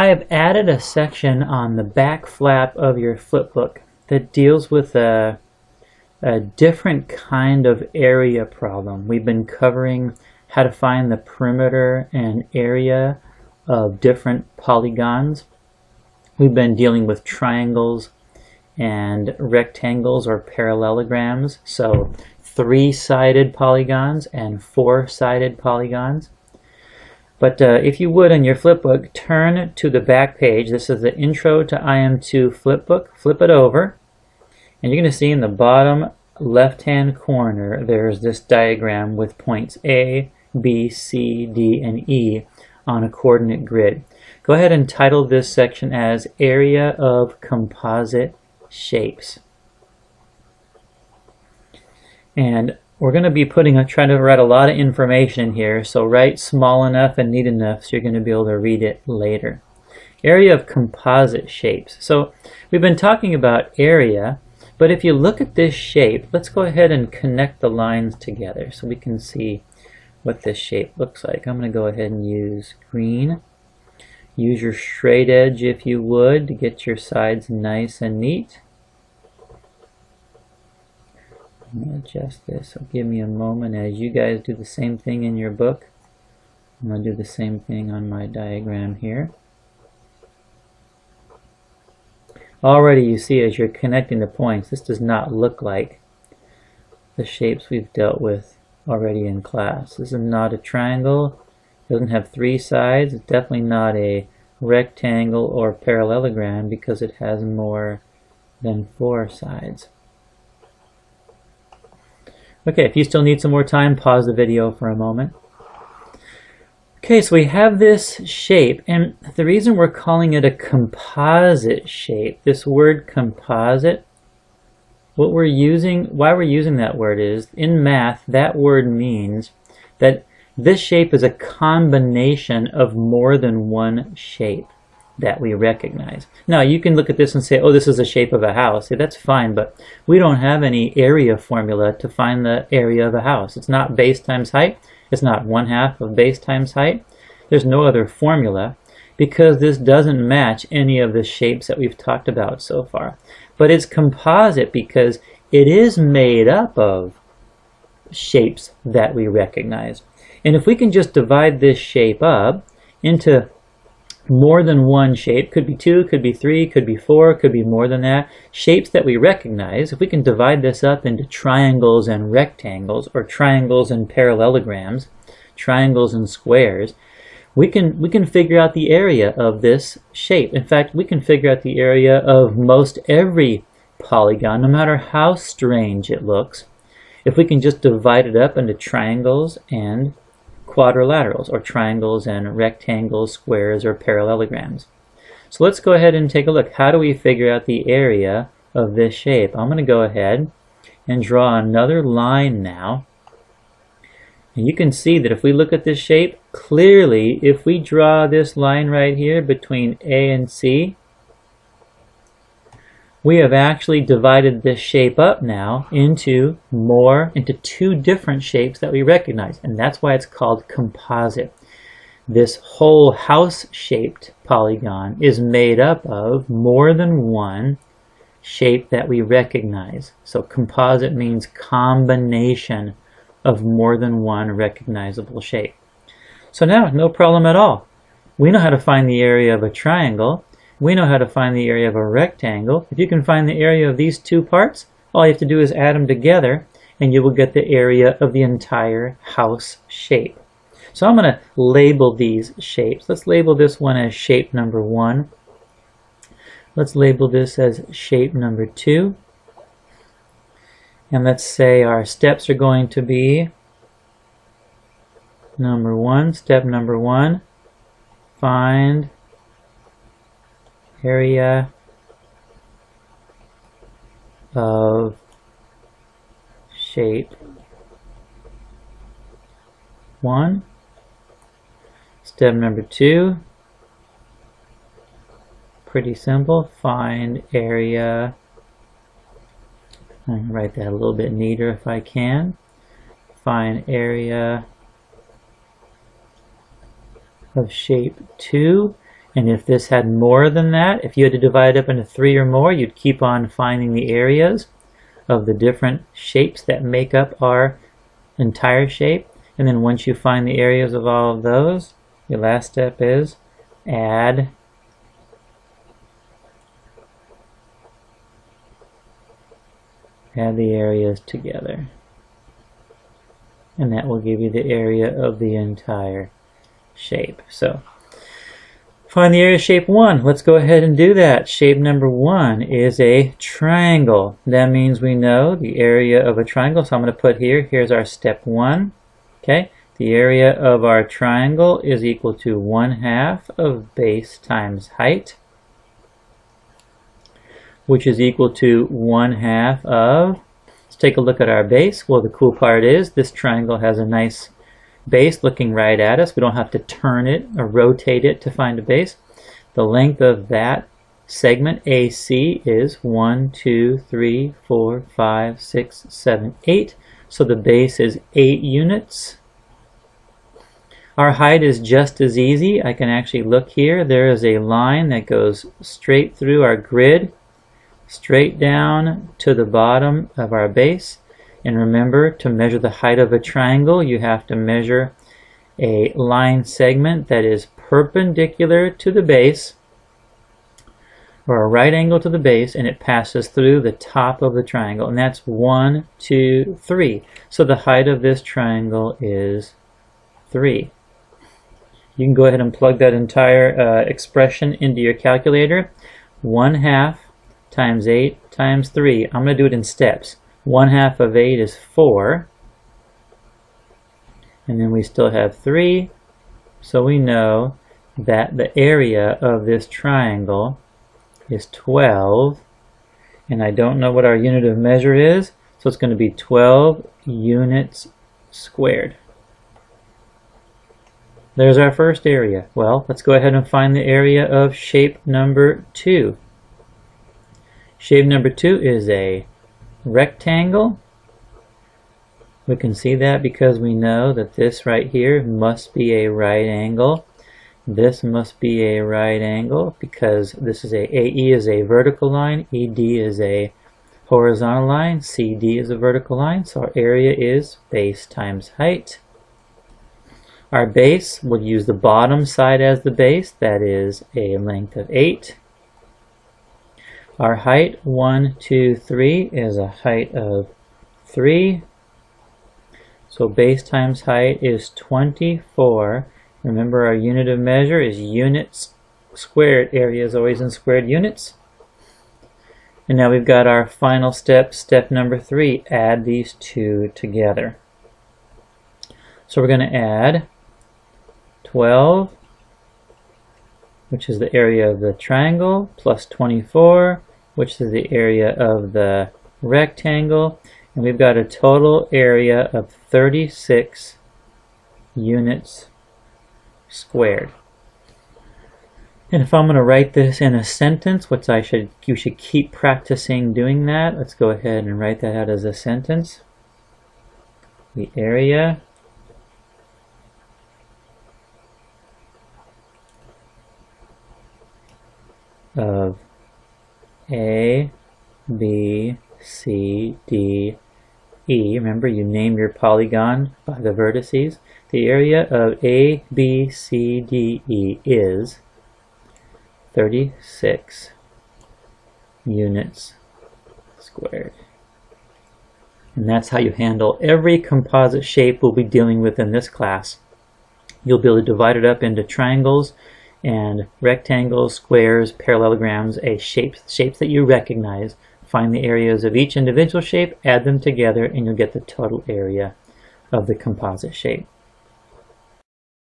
I have added a section on the back flap of your flipbook that deals with a different kind of area problem. We've been covering how to find the perimeter and area of different polygons. We've been dealing with triangles and rectangles or parallelograms, so 3-sided polygons and 4-sided polygons. But if you would, on your flipbook, turn to the back page. This is the Intro to IM2 flipbook. Flip it over, and you're going to see in the bottom left-hand corner there's this diagram with points A, B, C, D, and E on a coordinate grid. Go ahead and title this section as Area of Composite Shapes. And we're going to be trying to write a lot of information in here, so write small enough and neat enough so you're going to be able to read it later. Area of composite shapes. So we've been talking about area, but if you look at this shape, let's go ahead and connect the lines together so we can see what this shape looks like. I'm going to go ahead and use green. Use your straight edge if you would to get your sides nice and neat. I'm going to adjust this, so give me a moment as you guys do the same thing in your book. I'm going to do the same thing on my diagram here. Already you see as you're connecting the points, this does not look like the shapes we've dealt with already in class. This is not a triangle. It doesn't have 3 sides. It's definitely not a rectangle or parallelogram because it has more than 4 sides. Okay, if you still need some more time, pause the video for a moment. Okay, so we have this shape, and the reason we're calling it a composite shape, this word composite, why we're using that word is, in math, that word means that this shape is a combination of more than one shape that we recognize. Now, you can look at this and say, oh, this is the shape of a house. Yeah, that's fine, but we don't have any area formula to find the area of a house. It's not base times height. It's not 1/2 of base times height. There's no other formula because this doesn't match any of the shapes that we've talked about so far. But it's composite because it is made up of shapes that we recognize. And if we can just divide this shape up into more than one shape, could be 2, could be 3, could be 4, could be more than that, shapes that we recognize, if we can divide this up into triangles and rectangles, or triangles and parallelograms, triangles and squares, we can figure out the area of this shape. In fact, we can figure out the area of most every polygon, no matter how strange it looks, if we can just divide it up into triangles and quadrilaterals, or triangles and rectangles, squares, or parallelograms. So let's go ahead and take a look. How do we figure out the area of this shape? I'm going to go ahead and draw another line now. And you can see that if we look at this shape, clearly if we draw this line right here between A and C, we have actually divided this shape up now into 2 different shapes that we recognize, and that's why it's called composite. This whole house-shaped polygon is made up of more than one shape that we recognize. So composite means combination of more than one recognizable shape. So now, no problem at all. We know how to find the area of a triangle. We know how to find the area of a rectangle. If you can find the area of these 2 parts, all you have to do is add them together and you will get the area of the entire house shape. So I'm going to label these shapes. Let's label this one as shape number 1. Let's label this as shape number 2. And let's say our steps are going to be number 1, step number 1, find area of shape 1. Step number 2, pretty simple, find area, I can write that a little bit neater if I can, find area of shape 2. And if this had more than that, if you had to divide it up into 3 or more, you'd keep on finding the areas of the different shapes that make up our entire shape. And then once you find the areas of all of those, your last step is add the areas together. And that will give you the area of the entire shape. So find the area of shape 1. Let's go ahead and do that. Shape number 1 is a triangle. That means we know the area of a triangle. So I'm going to put here's our step 1. Okay, the area of our triangle is equal to 1/2 of base times height, which is equal to 1/2 of, let's take a look at our base. Well, the cool part is this triangle has a nice base looking right at us. We don't have to turn it or rotate it to find a base. The length of that segment AC is 1, 2, 3, 4, 5, 6, 7, 8. So the base is 8 units. Our height is just as easy. I can actually look here. There is a line that goes straight through our grid, straight down to the bottom of our base. And remember, to measure the height of a triangle, you have to measure a line segment that is perpendicular to the base, or a right angle to the base, and it passes through the top of the triangle. And that's 1, 2, 3. So the height of this triangle is 3. You can go ahead and plug that entire expression into your calculator. 1/2 times 8 times 3. I'm going to do it in steps. 1/2 of 8 is 4. And then we still have 3. So we know that the area of this triangle is 12. And I don't know what our unit of measure is. So it's going to be 12 units squared. There's our first area. Well, let's go ahead and find the area of shape number 2. Shape number 2 is a rectangle. We can see that because we know that this right here must be a right angle. This must be a right angle because this is AE is a vertical line, ED is a horizontal line, CD is a vertical line. So our area is base times height. Our base, we'll use the bottom side as the base. That is a length of 8. Our height, 1, 2, 3, is a height of 3. So base times height is 24. Remember, our unit of measure is units squared. Area is always in squared units. And now we've got our final step, step number 3. Add these two together. So we're going to add 12, which is the area of the triangle, plus 24, which is the area of the rectangle. And we've got a total area of 36 units squared. And if I'm going to write this in a sentence, which you should keep practicing doing that. Let's go ahead and write that out as a sentence. The area of A, B, C, D, E. Remember, you name your polygon by the vertices. The area of A, B, C, D, E is 36 units squared. And that's how you handle every composite shape we'll be dealing with in this class. You'll be able to divide it up into triangles and rectangles, squares, parallelograms, shapes that you recognize. Find the areas of each individual shape, add them together, and you'll get the total area of the composite shape.